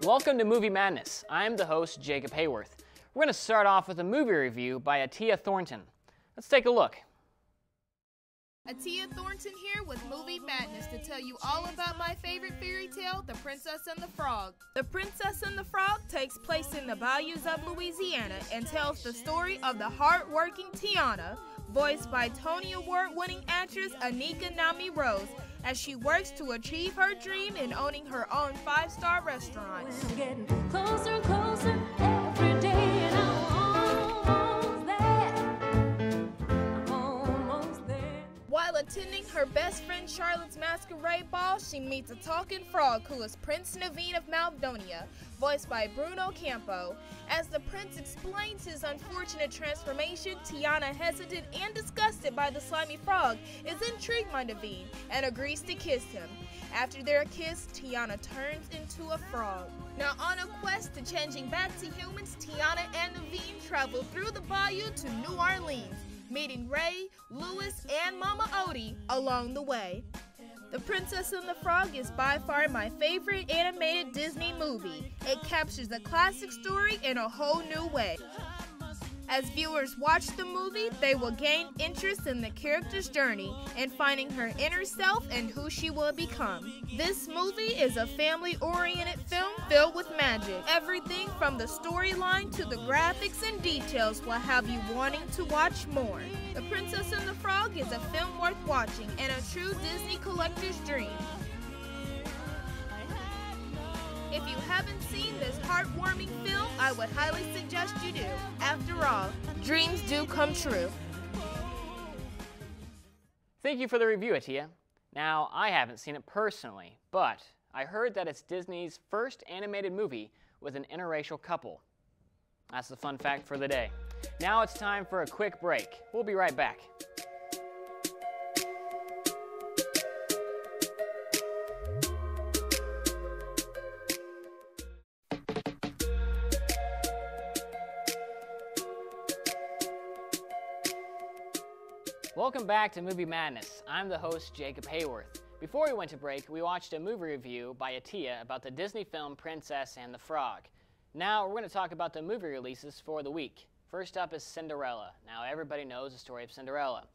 Welcome to Movie Madness. I'm the host, Jacob Hayworth. We're going to start off with a movie review by Atia Thornton. Let's take a look. Atia Thornton here with Movie Madness to tell you all about my favorite fairy tale, The Princess and the Frog. The Princess and the Frog takes place in the bayous of Louisiana and tells the story of the hard-working Tiana, voiced by Tony Award-winning actress Anika Nami Rose, as she works to achieve her dream in owning her own 5-star restaurant. We're getting closer and closer every day, and I'm almost there. I'm almost there. While attending her best friend Charlotte's masquerade ball, she meets a talking frog who is Prince Naveen of Maldonia, voiced by Bruno Campo. As the prince explains his unfortunate transformation, Tiana, hesitant and disgusted by the slimy frog, is intrigued by Naveen and agrees to kiss him. After their kiss, Tiana turns into a frog. Now on a quest to changing back to humans, Tiana and Naveen travel through the bayou to New Orleans, meeting Ray, Louis, and Mama Odie along the way. The Princess and the Frog is by far my favorite animated Disney movie. It captures a classic story in a whole new way. As viewers watch the movie, they will gain interest in the character's journey and finding her inner self and who she will become. This movie is a family-oriented film filled with magic. Everything from the storyline to the graphics and details will have you wanting to watch more. The Princess and the Frog is a film worth watching and a true Disney collector's dream. If you haven't seen this heartwarming film, I would highly suggest you do. After all, dreams do come true. Thank you for the review, Atia. Now, I haven't seen it personally, but I heard that it's Disney's first animated movie with an interracial couple. That's the fun fact for the day. Now it's time for a quick break. We'll be right back. Welcome back to Movie Madness. I'm the host, Jacob Hayworth. Before we went to break, we watched a movie review by Atia about the Disney film Princess and the Frog. Now we're going to talk about the movie releases for the week. First up is Cinderella. Now everybody knows the story of Cinderella.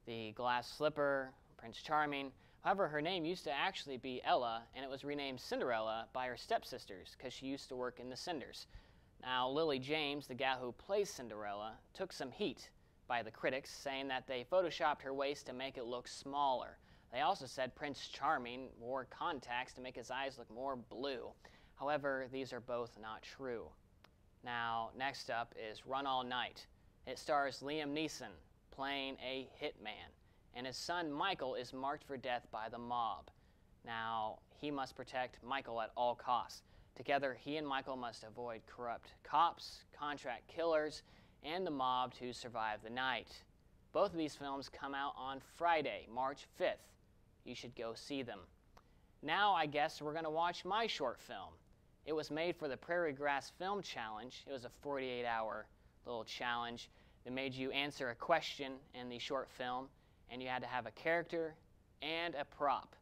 The glass slipper, Prince Charming. However, her name used to actually be Ella, and it was renamed Cinderella by her stepsisters because she used to work in the cinders. Now Lily James, the gal who plays Cinderella, took some heat by the critics, saying that they photoshopped her waist to make it look smaller. They also said Prince Charming wore contacts to make his eyes look more blue. However, these are both not true. Now, next up is Run All Night. It stars Liam Neeson playing a hitman, and his son Michael is marked for death by the mob. Now, he must protect Michael at all costs. Together, he and Michael must avoid corrupt cops, contract killers, and the mob to survive the night. Both of these films come out on Friday, March 5th. You should go see them. Now I guess we're going to watch my short film. It was made for the Prairie Grass Film Challenge. It was a 48-hour little challenge that made you answer a question in the short film, and you had to have a character and a prop.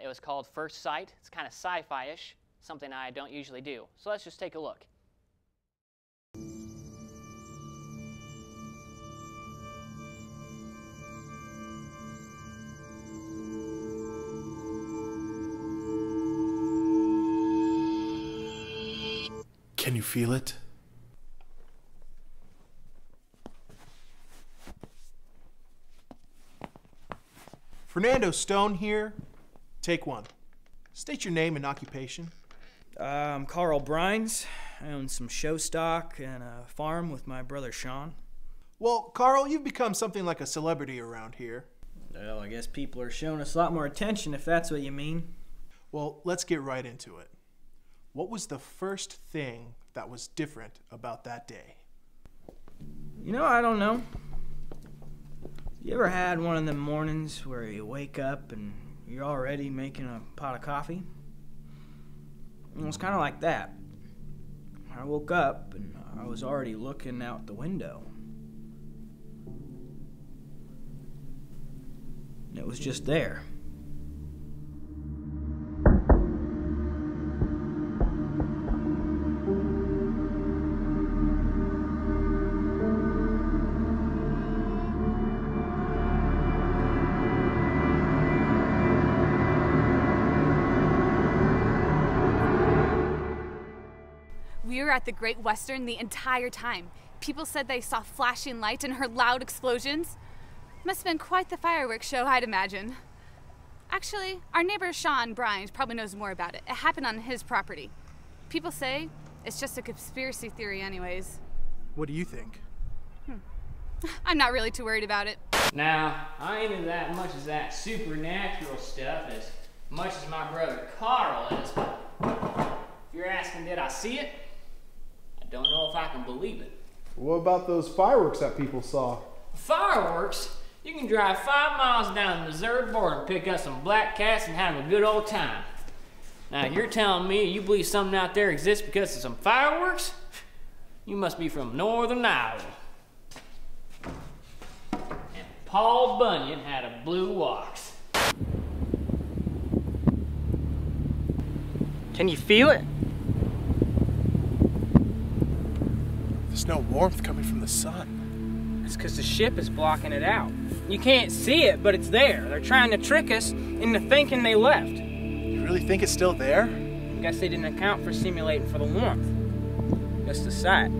It was called First Sight. It's kind of sci-fi-ish, something I don't usually do. So let's just take a look. Can you feel it? Fernando Stone here. Take one. State your name and occupation. I'm Carl Brines. I own some show stock and a farm with my brother Sean. Well, Carl, you've become something like a celebrity around here. Well, I guess people are showing us a lot more attention if that's what you mean. Well, let's get right into it. What was the first thing that was different about that day? You know, I don't know. You ever had one of them mornings where you wake up and you're already making a pot of coffee? It was kind of like that. I woke up and I was already looking out the window. And it was just there. We were at the Great Western the entire time. People said they saw flashing lights and heard loud explosions. Must have been quite the fireworks show, I'd imagine. Actually, our neighbor Sean Bryan probably knows more about it. It happened on his property. People say it's just a conspiracy theory anyways. What do you think? I'm not really too worried about it. Now, I ain't into that much as that supernatural stuff as much as my brother Carl is. If you're asking did I see it, I don't know if I can believe it. What about those fireworks that people saw? Fireworks? You can drive 5 miles down the Missouri border and pick up some black cats and have a good old time. Now, you're telling me you believe something out there exists because of some fireworks? You must be from Northern Iowa. And Paul Bunyan had a blue ox. Can you feel it? There's no warmth coming from the sun. It's because the ship is blocking it out. You can't see it, but it's there. They're trying to trick us into thinking they left. You really think it's still there? I guess they didn't account for simulating for the warmth. Just the sight.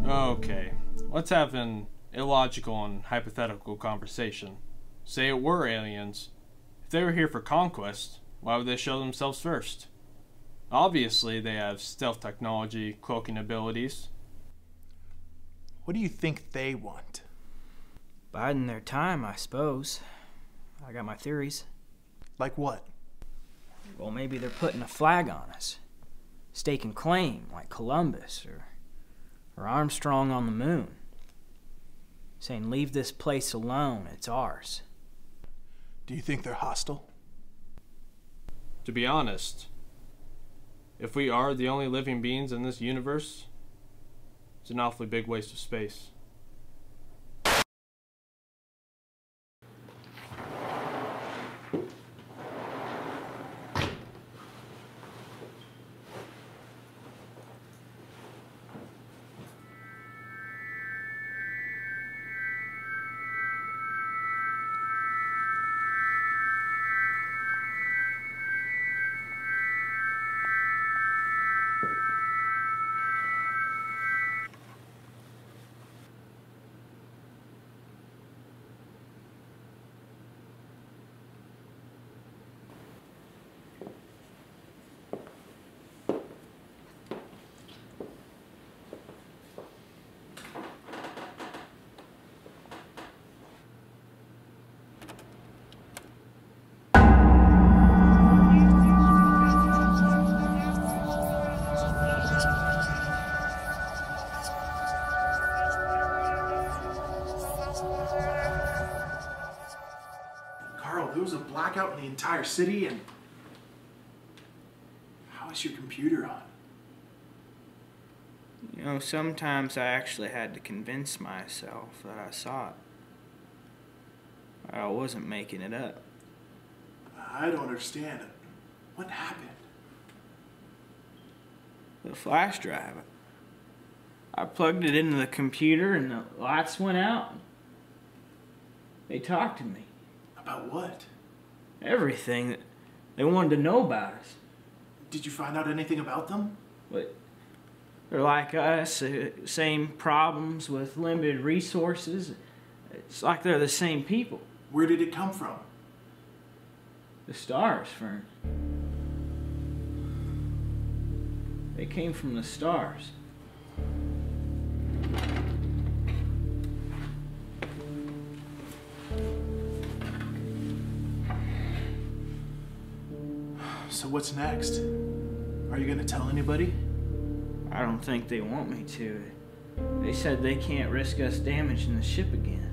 Okay, let's have an illogical and hypothetical conversation. Say it were aliens. If they were here for conquest, why would they show themselves first? Obviously, they have stealth technology, cloaking abilities. What do you think they want? Biding their time, I suppose. I got my theories. Like what? Well, maybe they're putting a flag on us. Staking claim, like Columbus or Armstrong on the moon. Saying, leave this place alone, it's ours. Do you think they're hostile? To be honest, if we are the only living beings in this universe, it's an awfully big waste of space. There was a blackout in the entire city, and how is your computer on? You know, sometimes I actually had to convince myself that I saw it. I wasn't making it up. I don't understand. What happened? The flash drive. I plugged it into the computer and the lights went out. They talked to me. About what? Everything that they wanted to know about us. Did you find out anything about them? But they're like us, same problems with limited resources. It's like they're the same people. Where did it come from? The stars, Fern. They came from the stars. So what's next? Are you gonna tell anybody? I don't think they want me to. They said they can't risk us damaging the ship again.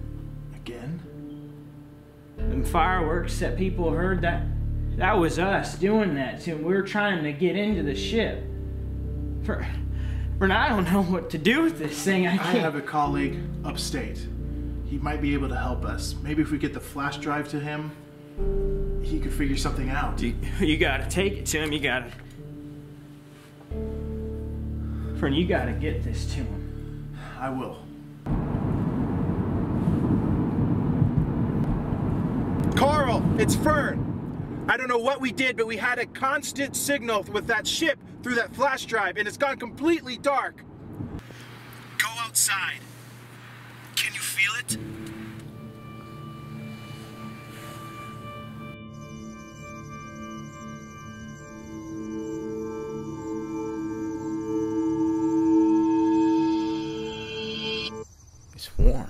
Again? Them fireworks that people heard, that was us doing that to them. We were trying to get into the ship. Fern, I don't know what to do with this thing. I can't. I have a colleague upstate. He might be able to help us. Maybe if we get the flash drive to him, he could figure something out. You gotta take it to him. You gotta... Fern, you gotta get this to him. I will. Carl, it's Fern. I don't know what we did, but we had a constant signal with that ship through that flash drive, and it's gone completely dark. Go outside. Can you feel it? It's warm.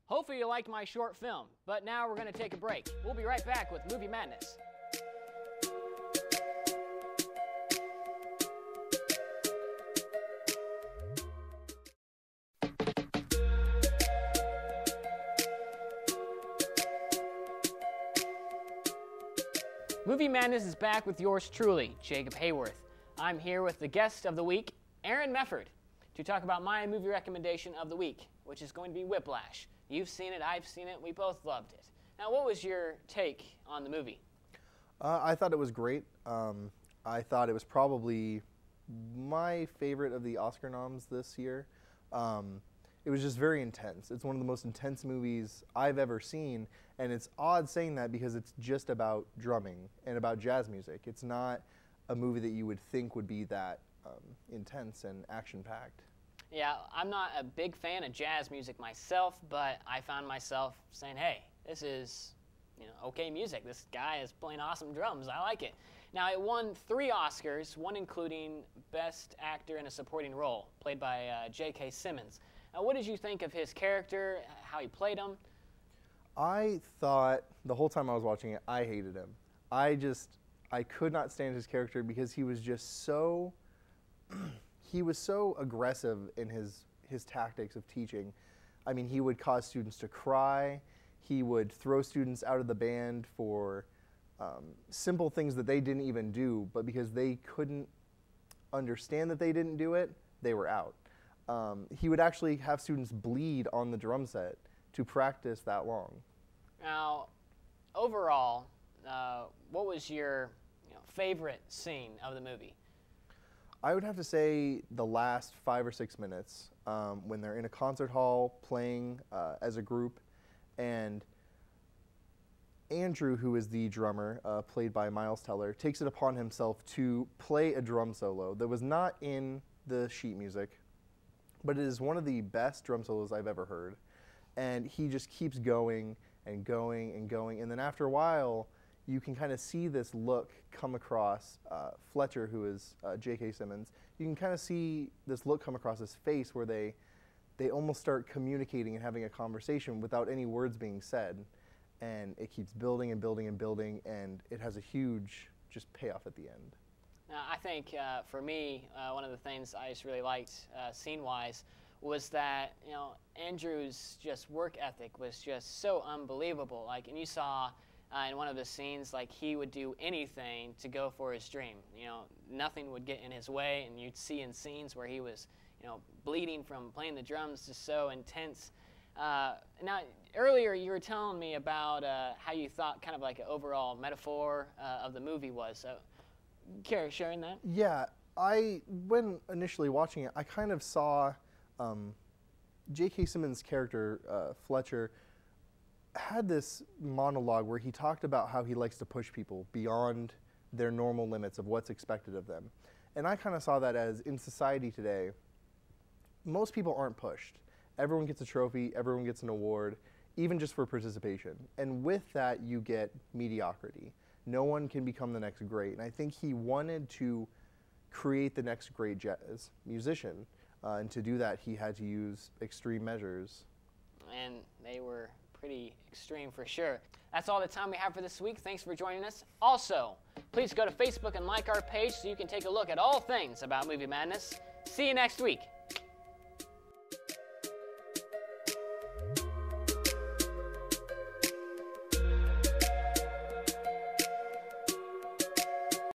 Hopefully you liked my short film, but now we're going to take a break. We'll be right back with Movie Madness. Movie Madness is back with yours truly, Jacob Hayworth. I'm here with the guest of the week, Aaron Mefford, to talk about my movie recommendation of the week, which is going to be Whiplash. You've seen it, I've seen it, we both loved it. Now, what was your take on the movie? I thought it was great. I thought it was probably my favorite of the Oscar noms this year. It was just very intense. It's one of the most intense movies I've ever seen, and it's odd saying that because it's just about drumming and about jazz music. It's not a movie that you would think would be that intense and action-packed. Yeah, I'm not a big fan of jazz music myself, but I found myself saying, hey, this is, okay music. This guy is playing awesome drums. I like it. Now, it won 3 Oscars, one including Best Actor in a Supporting Role, played by J.K. Simmons. Now, what did you think of his character, how he played him? I thought, the whole time I was watching it, I hated him. I could not stand his character because he was just so, he was so aggressive in his tactics of teaching. I mean, he would cause students to cry. He would throw students out of the band for simple things that they didn't even do, but because they couldn't understand that they didn't do it, they were out. He would actually have students bleed on the drum set to practice that long. Now, overall, what was your favorite scene of the movie? I would have to say the last 5 or 6 minutes when they're in a concert hall playing as a group, and Andrew, who is the drummer, played by Miles Teller, takes it upon himself to play a drum solo that was not in the sheet music, but it is one of the best drum solos I've ever heard. And he just keeps going and going and going, and then after a while, you can kind of see this look come across Fletcher, who is J.K. Simmons. You can kind of see this look come across his face where they almost start communicating and having a conversation without any words being said. And it keeps building and building and building, and it has a huge just payoff at the end. Now, I think for me, one of the things I just really liked scene-wise was that Andrew's just work ethic was just so unbelievable. Like, and you saw in one of the scenes, like, he would do anything to go for his dream. Nothing would get in his way, and you'd see in scenes where he was, bleeding from playing the drums, just so intense. Now, earlier you were telling me about how you thought kind of like an overall metaphor of the movie was. So, care sharing that? Yeah, when initially watching it, I kind of saw J.K. Simmons' character, Fletcher, had this monologue where he talked about how he likes to push people beyond their normal limits of what's expected of them. And I kind of saw that as, in society today, most people aren't pushed. Everyone gets a trophy, everyone gets an award. even just for participation. And with that, you get mediocrity. No one can become the next great. And I think he wanted to create the next great jazz musician. And to do that, he had to use extreme measures. And they were pretty extreme for sure. That's all the time we have for this week. Thanks for joining us. Also, please go to Facebook and like our page so you can take a look at all things about Movie Madness. See you next week.